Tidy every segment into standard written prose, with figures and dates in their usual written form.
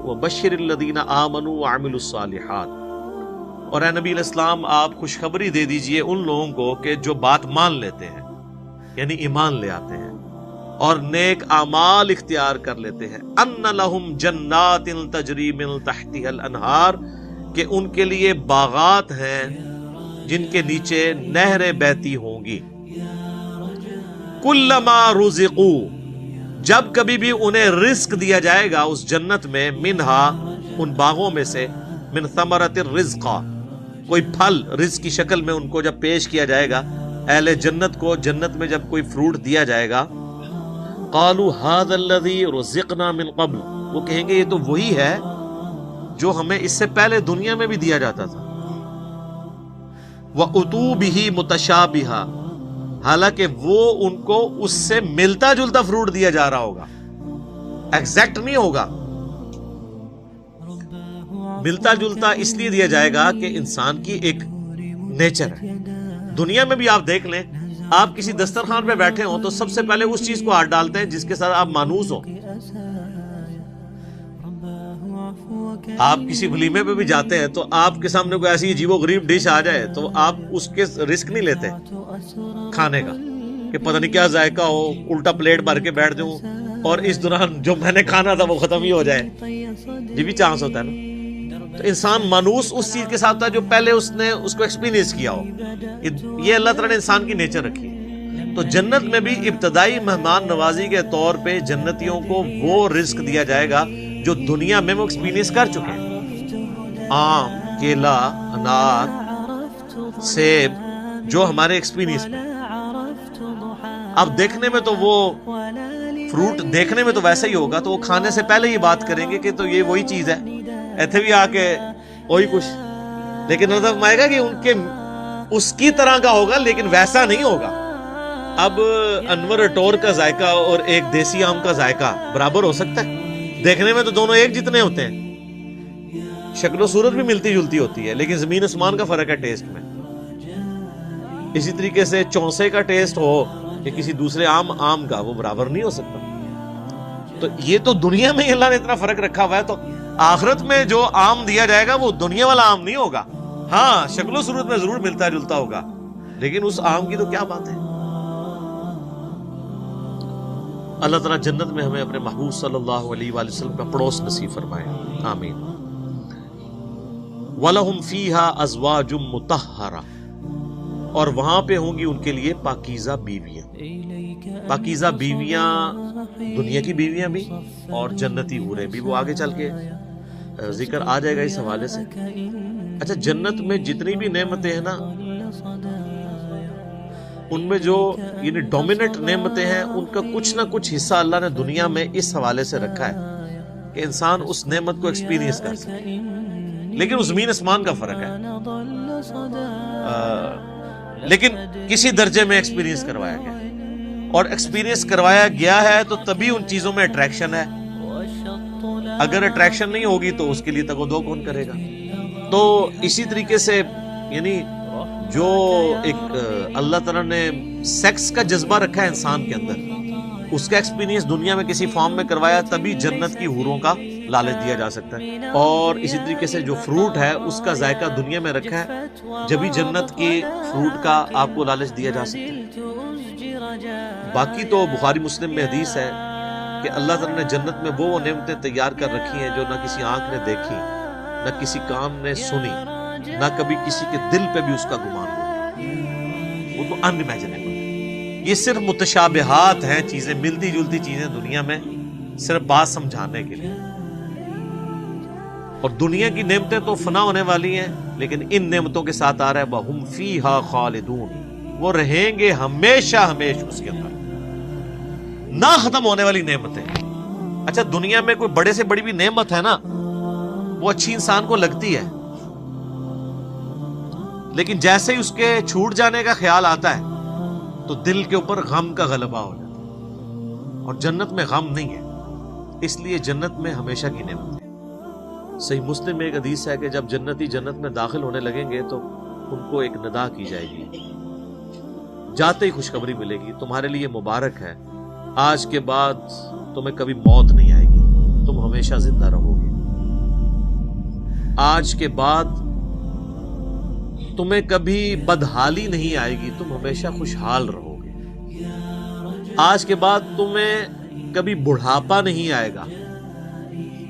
وَبَشِّرِ آمنوا وعملوا الصالحات، اور اے نبی علیہ السلام آپ خوشخبری دے دیجئے ان لوگوں کو کہ جو بات مان لیتے ہیں، یعنی ایمان لے آتے ہیں اور نیک اعمال اختیار کر لیتے ہیں، ان لہم جنات تجری من تحتها الانہار، کہ ان کے لیے باغات ہیں جن کے نیچے نہریں بہتی ہوں گی، کلما رزقوا، جب کبھی بھی انہیں رزق دیا جائے گا اس جنت میں، منہا ان باغوں میں سے، من ثمرۃ الرزق، کوئی پھل رزق کی شکل میں ان کو جب پیش کیا جائے گا، اہل جنت کو جنت میں جب کوئی فروٹ دیا جائے گا، قالوا هذا الذي رزقنا من قبل، وہ کہیں گے یہ تو وہی ہے جو ہمیں اس سے پہلے دنیا میں بھی دیا جاتا تھا، وَأُتُوا بِهِ مُتَشَابِهًا، حالانکہ وہ ان کو اس سے ملتا جلتا فروٹ دیا جا رہا ہوگا، ایگزیکٹ نہیں ہوگا، ملتا جلتا اس لیے دیا جائے گا کہ انسان کی ایک نیچر ہے۔ دنیا میں بھی آپ دیکھ لیں، آپ کسی دسترخوان پہ بیٹھے ہوں تو سب سے پہلے اس چیز کو ہاتھ ڈالتے ہیں جس کے ساتھ آپ مانوس ہوں۔ آپ کسی ولیمے پہ بھی جاتے ہیں تو آپ کے سامنے کوئی ایسی عجیب و غریب ڈش آ جائے تو آپ اس کے رسک نہیں لیتے کھانے کا کہ پتہ نہیں کیا ذائقہ ہو، الٹا پلیٹ بھر کے بیٹھ جاؤں اور اس دوران جو میں نے کھانا تھا وہ ختم ہی ہو جائے، یہ بھی چانس ہوتا ہے نا۔ تو انسان مانوس اس چیز کے ساتھ ہوتا ہے جو پہلے اس نے اس کو ایکسپیرینس کیا ہو، یہ اللہ تعالیٰ نے انسان کی نیچر رکھی ہے۔ تو جنت میں بھی ابتدائی مہمان نوازی کے طور پہ جنتیوں کو وہ رزق دیا جائے گا جو دنیا میں وہ ایکسپیرینس کر چکے ہیں، آم، کیلا، انار، سیب، جو ہمارے ایکسپیرینس میں۔ اب دیکھنے میں تو وہ فروٹ دیکھنے میں تو ویسا ہی ہوگا، تو وہ کھانے سے پہلے یہ بات کریں گے کہ تو یہ وہی چیز ہے، ایتھے بھی آ کے وہی کچھ، لیکن نظر آئے گا کہ ان کے اس کی طرح کا ہوگا لیکن ویسا نہیں ہوگا۔ اب انور اٹور کا ذائقہ اور ایک دیسی آم کا ذائقہ برابر ہو سکتا ہے؟ دیکھنے میں تو دونوں ایک جتنے ہوتے ہیں، شکل و صورت بھی ملتی جلتی ہوتی ہے، لیکن زمین آسمان کا فرق ہے ٹیسٹ میں۔ اسی طریقے سے چونسے کا ٹیسٹ ہو کہ کسی دوسرے آم کا، وہ برابر نہیں ہو سکتا۔ تو یہ تو دنیا میں ہی اللہ نے اتنا فرق رکھا ہوا ہے، تو آخرت میں جو آم دیا جائے گا وہ دنیا والا آم نہیں ہوگا، ہاں شکل و صورت میں ضرور ملتا جلتا ہوگا، لیکن اس آم کی تو کیا بات ہے۔ اللہ تعالیٰ جنت میں ہمیں اپنے محبوب صلی اللہ علیہ وآلہ وسلم کا پڑوس نصیب فرمائے، آمین۔ وَلَهُمْ فِيهَا أَزْوَاجٌ مُطَهَّرَةٌ، اور وہاں پہ ہوں گی ان کے لیے پاکیزہ بیویاں۔ پاکیزہ بیویاں دنیا کی بیویاں بھی اور جنتی حوریں بھی، وہ آگے چل کے ذکر آ جائے گا اس حوالے سے۔ اچھا، جنت میں جتنی بھی نعمتیں ہیں نا، ان میں جو یعنی ڈومیننٹ نعمتیں ہیں، ان کا کچھ نہ کچھ حصہ اللہ نے دنیا میں اس حوالے سے رکھا ہے کہ انسان اس نعمت کو ایکسپیرینس کر سکے، لیکن وہ زمین آسمان کا فرق ہے، لیکن کسی درجے میں ایکسپیرینس کروایا گیا، اور ایکسپیرینس کروایا گیا ہے تو تبھی ان چیزوں میں اٹریکشن ہے، اگر اٹریکشن نہیں ہوگی تو اس کے لیے تگ و دو کون کرے گا۔ تو اسی طریقے سے یعنی جو ایک اللہ تعالیٰ نے سیکس کا جذبہ رکھا ہے انسان کے اندر، اس کا ایکسپیرینس دنیا میں کسی فارم میں کروایا تبھی جنت کی حوروں کا لالچ دیا جا سکتا ہے۔ اور اسی طریقے سے جو فروٹ ہے اس کا ذائقہ دنیا میں رکھا ہے، جبھی جنت کی فروٹ کا آپ کو لالچ دیا جا سکتا ہے۔ باقی تو بخاری مسلم میں حدیث ہے کہ اللہ تعالیٰ نے جنت میں وہ نعمتیں تیار کر رکھی ہیں جو نہ کسی آنکھ نے دیکھی، نہ کسی کان نے سنی، نہ کبھی کسی کے دل پہ بھی اس کا گمان ہوا، وہ تو ان امیجنیبل۔ یہ صرف متشابہات ہیں، چیزیں ملتی جلتی چیزیں دنیا میں، صرف بات سمجھانے کے لیے۔ اور دنیا کی نعمتیں تو فنا ہونے والی ہیں، لیکن ان نعمتوں کے ساتھ آ رہا ہے وَهُمْ فِيهَا خَالِدُونَ، وہ رہیں گے ہمیشہ ہمیشہ اس کے اندر، نہ ختم ہونے والی نعمتیں۔ اچھا، دنیا میں کوئی بڑے سے بڑی بھی نعمت ہے نا، وہ اچھی انسان کو لگتی ہے، لیکن جیسے ہی اس کے چھوٹ جانے کا خیال آتا ہے تو دل کے اوپر غم کا غلبہ ہو جاتا ہے، اور جنت میں غم نہیں ہے، اس لیے جنت میں ہمیشہ کی نعمت ہے۔ صحیح مسلم میں ایک حدیث ہے کہ جب جنتی جنت میں داخل ہونے لگیں گے تو ان کو ایک ندا کی جائے گی، جاتے ہی خوشخبری ملے گی، تمہارے لیے مبارک ہے، آج کے بعد تمہیں کبھی موت نہیں آئے گی، تم ہمیشہ زندہ رہو گے۔ آج کے بعد تمہیں کبھی بدحالی نہیں آئے گی، تم ہمیشہ خوشحال رہو گے۔ آج کے بعد تمہیں کبھی بڑھاپا نہیں آئے گا،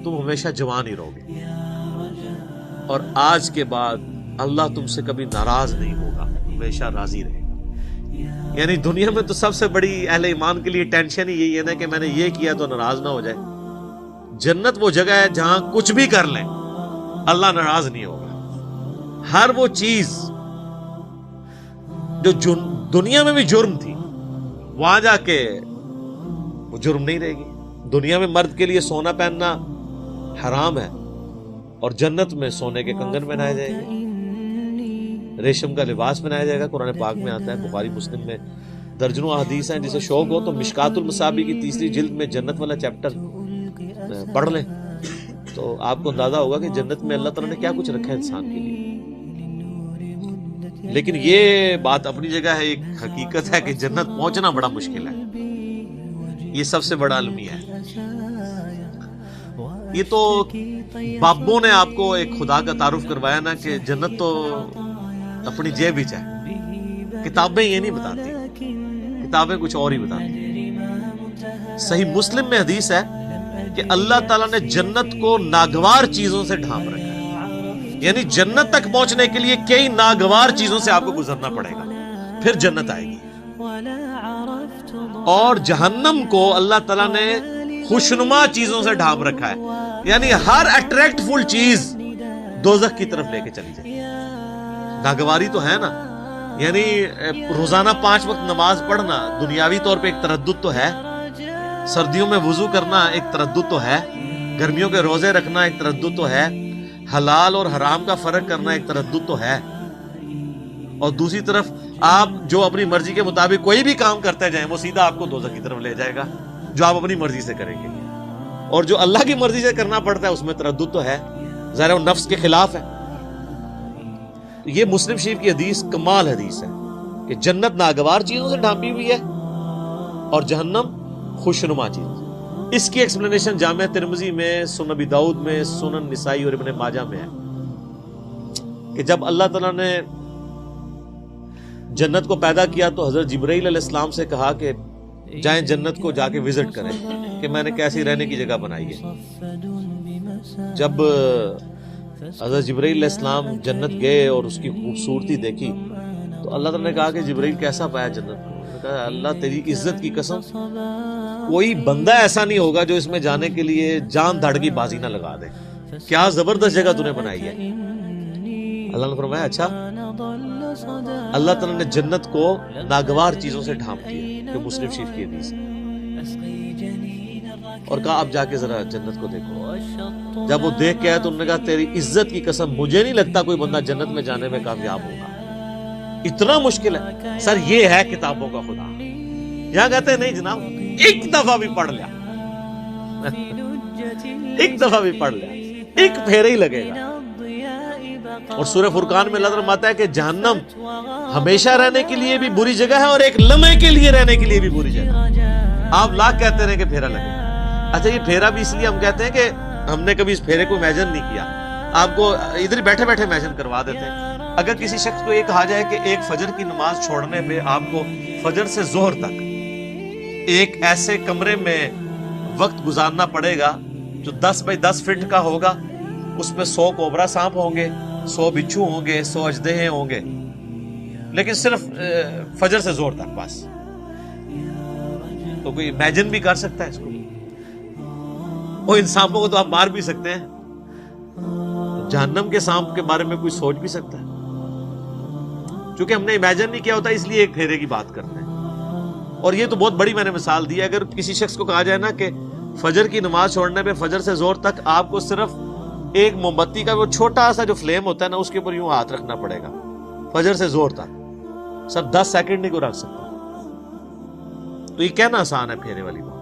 تم ہمیشہ جوان ہی رہو گے۔ اور آج کے بعد اللہ تم سے کبھی ناراض نہیں ہوگا، ہمیشہ راضی رہے گا۔ یعنی دنیا میں تو سب سے بڑی اہل ایمان کے لیے ٹینشن ہی یہی ہے نا کہ میں نے یہ کیا تو ناراض نہ ہو جائے۔ جنت وہ جگہ ہے جہاں کچھ بھی کر لیں اللہ ناراض نہیں ہوگا۔ ہر وہ چیز جو دنیا میں بھی جرم تھی وہاں جا کے وہ جرم نہیں رہے گی۔ دنیا میں مرد کے لیے سونا پہننا حرام ہے، اور جنت میں سونے کے کنگن پہنائے جائیں گے، ریشم کا لباس پہنایا جائے گا۔ قرآن پاک میں آتا ہے، بخاری مسلم میں درجنوں احادیث ہیں۔ جسے شوق ہو تو مشکات المصابیح کی 3 جلد میں جنت والا چیپٹر پڑھ لیں تو آپ کو اندازہ ہوگا کہ جنت میں اللہ تعالیٰ نے کیا کچھ رکھا ہے انسان کے لیے۔ لیکن یہ بات اپنی جگہ ہے، ایک حقیقت ہے کہ جنت پہنچنا بڑا مشکل ہے، یہ سب سے بڑا المیہ ہے۔ یہ تو بابوں نے آپ کو ایک خدا کا تعارف کروایا نا کہ جنت تو اپنی جیب وچ ہے، کتابیں یہ نہیں بتاتی، کتابیں کچھ اور ہی بتاتی۔ صحیح مسلم میں حدیث ہے کہ اللہ تعالیٰ نے جنت کو ناگوار چیزوں سے ڈھانپ رکھا ہے، یعنی جنت تک پہنچنے کے لیے کئی ناگوار چیزوں سے آپ کو گزرنا پڑے گا، پھر جنت آئے گی۔ اور جہنم کو اللہ تعالیٰ نے خوشنما چیزوں سے ڈھانپ رکھا ہے، یعنی ہر اٹریکٹ فل چیز دوزخ کی طرف لے کے چلی جائے۔ ناگواری تو ہے نا، یعنی روزانہ 5 وقت نماز پڑھنا دنیاوی طور پہ ایک تردد تو ہے، سردیوں میں وضو کرنا ایک تردد تو ہے، گرمیوں کے روزے رکھنا ایک تردد تو ہے، حلال اور حرام کا فرق کرنا ایک تردد تو ہے، اور دوسری طرف آپ جو اپنی مرضی کے مطابق کوئی بھی کام کرتے جائیں وہ سیدھا آپ کو دوزخ کی طرف لے جائے گا، جو آپ اپنی مرضی سے کریں گے۔ اور جو اللہ کی مرضی سے کرنا پڑتا ہے اس میں تردد تو ہے، ظاہر وہ نفس کے خلاف ہے۔ یہ مسلم شریف کی حدیث کمال حدیث ہے کہ جنت ناگوار چیزوں سے ڈھانپی ہوئی ہے اور جہنم خوشنما چیز۔ اس کی ایکسپلینیشن جامع ترمذی میں، سنن ابی داؤد میں، سنن نسائی اور ابن ماجہ میں ہے کہ جب اللہ تعالیٰ نے جنت کو پیدا کیا تو حضرت جبرائیل علیہ السلام سے کہا کہ جائیں جنت کو جا کے وزٹ کریں کہ میں نے کیسی رہنے کی جگہ بنائی ہے۔ جب حضرت جبرائیل علیہ السلام جنت گئے اور اس کی خوبصورتی دیکھی تو اللہ تعالیٰ نے کہا کہ جبرائیل کیسا پایا جنت کو؟ انہوں نے کہا اللہ تیری عزت کی قسم کوئی بندہ ایسا نہیں ہوگا جو اس میں جانے کے لیے جان دھڑ کی بازی نہ لگا دے، کیا زبردست جگہ تو نے بنائی ہے۔ اللہ نے فرمایا اچھا، اللہ تعالیٰ نے جنت کو ناگوار چیزوں سے ڈھانپ دیا، کہ مسلم شریف کی حدیث ہے، اور کہا اب جا کے ذرا جنت کو دیکھو۔ جب وہ دیکھ کے آیا تو انہوں نے کہا تیری عزت کی قسم مجھے نہیں لگتا کوئی بندہ جنت میں جانے میں کامیاب ہوگا، اتنا مشکل ہے۔ سر یہ ہے کتابوں کا خدا، یہاں کہتے ہیں نہیں جناب ایک دفعہ بھی پڑھ لیا، ایک دفعہ بھی پڑھ لیا، ایک پھیرا ہی لگے گا۔ اور سورہ فرقان میں اللہ تعالیٰ فرماتا ہے کہ جہنم ہمیشہ رہنے کے لیے بھی بری جگہ ہے اور ایک لمحے کے لیے رہنے کے لیے بھی بری جگہ ہے۔ آپ لاکھ کہتے رہے کہ پھیرا لگے گا، اچھا یہ پھیرا بھی اس لیے ہم کہتے ہیں کہ ہم نے کبھی اس پھیرے کو امیجن نہیں کیا، آپ کو ادھر بیٹھے بیٹھے امیجن کروا دیتے ہیں۔ اگر کسی شخص کو یہ کہا جائے کہ ایک فجر کی نماز چھوڑنے پہ آپ کو فجر سے ظہر تک ایک ایسے کمرے میں وقت گزارنا پڑے گا جو 10 بائی 10 فٹ کا ہوگا، اس میں 100 کوبرا سانپ ہوں گے، 100 بچھو ہوں گے، 100 اژدہے ہوں گے، لیکن صرف فجر سے ظہر تک بس، تو کوئی امیجن بھی کر سکتا ہے اس کو؟ وہ ان سانپوں کو تو آپ مار بھی سکتے ہیں، جہنم کے سانپ کے بارے میں کوئی سوچ بھی سکتا ہے؟ چونکہ ہم نے امیجن نہیں کیا ہوتا اس لیے ایک پھیرے کی بات کرتے ہیں۔ اور یہ تو بہت بڑی میں نے مثال دی ہے، اگر کسی شخص کو کہا جائے نا کہ فجر کی نماز چھوڑنے پہ فجر سے ظہر تک آپ کو صرف ایک موم بتی کا وہ چھوٹا سا جو فلیم ہوتا ہے نا اس کے اوپر یوں ہاتھ رکھنا پڑے گا فجر سے ظہر تک، سر 10 سیکنڈ نہیں کو رکھ سکتا، تو یہ کہنا آسان ہے پھیرے والی بات۔